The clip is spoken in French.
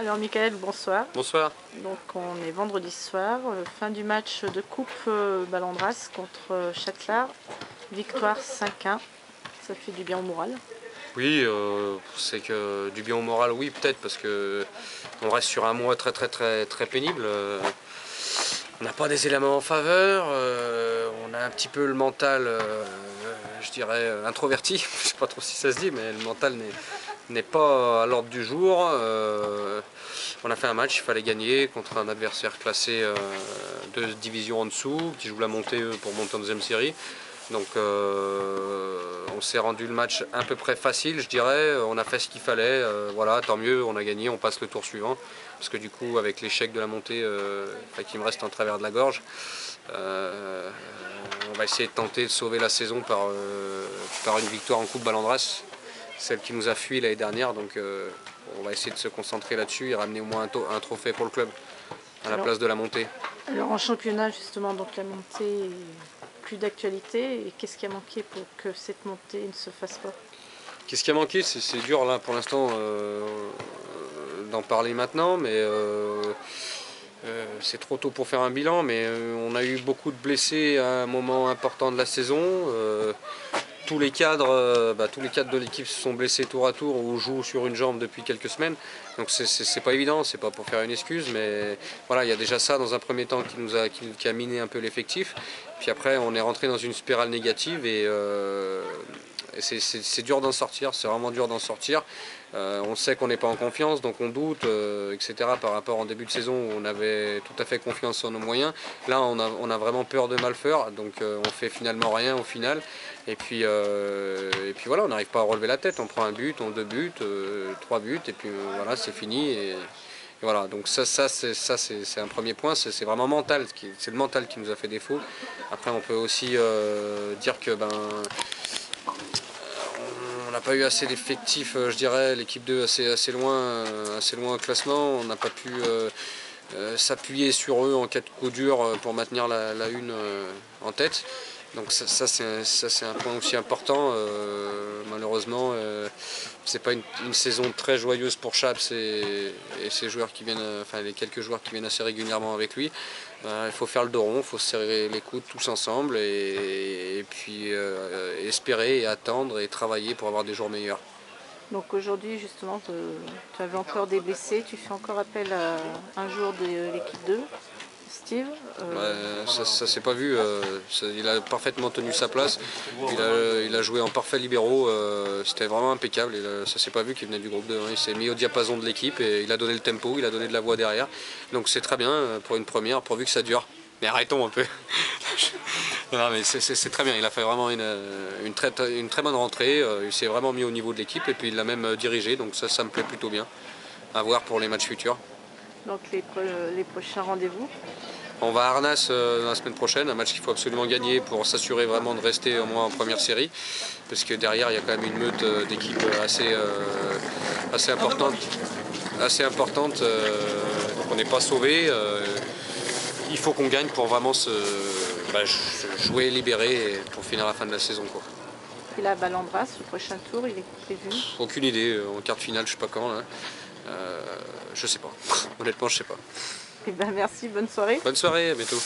Alors Michael, bonsoir. Bonsoir. Donc on est vendredi soir, fin du match de coupe Ballandras contre Châtelard, victoire 5-1, ça fait du bien au moral. Oui, c'est que du bien au moral, oui peut-être parce que on reste sur un mois très pénible. On n'a pas des éléments en faveur, on a un petit peu le mental, je dirais introverti, je ne sais pas trop si ça se dit, mais le mental n'est pas à l'ordre du jour. On a fait un match, il fallait gagner contre un adversaire classé 2 divisions en dessous, qui joue la montée pour monter en deuxième série. Donc on s'est rendu le match à peu près facile, je dirais. On a fait ce qu'il fallait, voilà, tant mieux, on a gagné, on passe le tour suivant. Parce que du coup, avec l'échec de la montée qui me reste en travers de la gorge, on va essayer de tenter de sauver la saison par une victoire en Coupe Ballandras, celle qui nous a fui l'année dernière. Donc on va essayer de se concentrer là-dessus et ramener au moins un trophée pour le club à la place de la montée. Alors en championnat justement, donc la montée est plus d'actualité, et qu'est-ce qui a manqué pour que cette montée ne se fasse pas? Qu'est-ce qui a manqué? C'est dur là pour l'instant d'en parler maintenant, mais c'est trop tôt pour faire un bilan, mais on a eu beaucoup de blessés à un moment important de la saison. Tous les cadres de l'équipe se sont blessés tour à tour ou jouent sur une jambe depuis quelques semaines. Donc c'est pas évident, c'est pas pour faire une excuse, mais voilà, il y a déjà ça dans un premier temps qui a miné un peu l'effectif. Puis après, on est rentré dans une spirale négative et c'est dur d'en sortir, c'est vraiment dur d'en sortir. On sait qu'on n'est pas en confiance, donc on doute, etc. par rapport en début de saison où on avait tout à fait confiance en nos moyens. Là, on a vraiment peur de mal faire, donc on fait finalement rien au final. Et puis voilà, on n'arrive pas à relever la tête. On prend un but, 2 buts, 3 buts, et puis voilà, c'est fini. Et voilà, donc ça c'est un premier point, c'est vraiment mental, c'est le mental qui nous a fait défaut. Après, on peut aussi dire que on n'a pas eu assez d'effectifs, je dirais, l'équipe 2 assez loin au classement. On n'a pas pu s'appuyer sur eux en cas de coup dur pour maintenir la une en tête. Donc ça c'est un point aussi important. Malheureusement, c'est pas une saison très joyeuse pour Chaps et ses joueurs qui viennent, enfin les quelques joueurs qui viennent assez régulièrement avec lui. Il faut faire le dos rond, il faut se serrer les coudes tous ensemble et puis espérer et attendre et travailler pour avoir des jours meilleurs. Donc aujourd'hui justement, tu avais encore des blessés, tu fais encore appel à un joueur de l'équipe 2, Steve. Ça s'est pas vu, il a parfaitement tenu sa place, il a joué en parfait libéraux, c'était vraiment impeccable, ça s'est pas vu qu'il venait du groupe 2, hein. Il s'est mis au diapason de l'équipe et il a donné le tempo, il a donné de la voix derrière, donc c'est très bien pour une première, pourvu que ça dure. Mais arrêtons un peu. Non, mais c'est très bien, il a fait vraiment une très bonne rentrée, il s'est vraiment mis au niveau de l'équipe et puis il l'a même dirigé, donc ça me plaît plutôt bien, à voir pour les matchs futurs. Donc les prochains rendez-vous? On va à Arnas la semaine prochaine, un match qu'il faut absolument gagner pour s'assurer vraiment de rester au moins en première série, parce que derrière il y a quand même une meute d'équipes assez importante, donc on n'est pas sauvé. Il faut qu'on gagne pour vraiment jouer libéré pour finir la fin de la saison, quoi. Et la Ballandras, le prochain tour, il est prévu? Aucune idée, en quart de finale, je sais pas quand. Là. Je sais pas. Honnêtement, je sais pas. Eh ben merci, bonne soirée. Bonne soirée, à bientôt.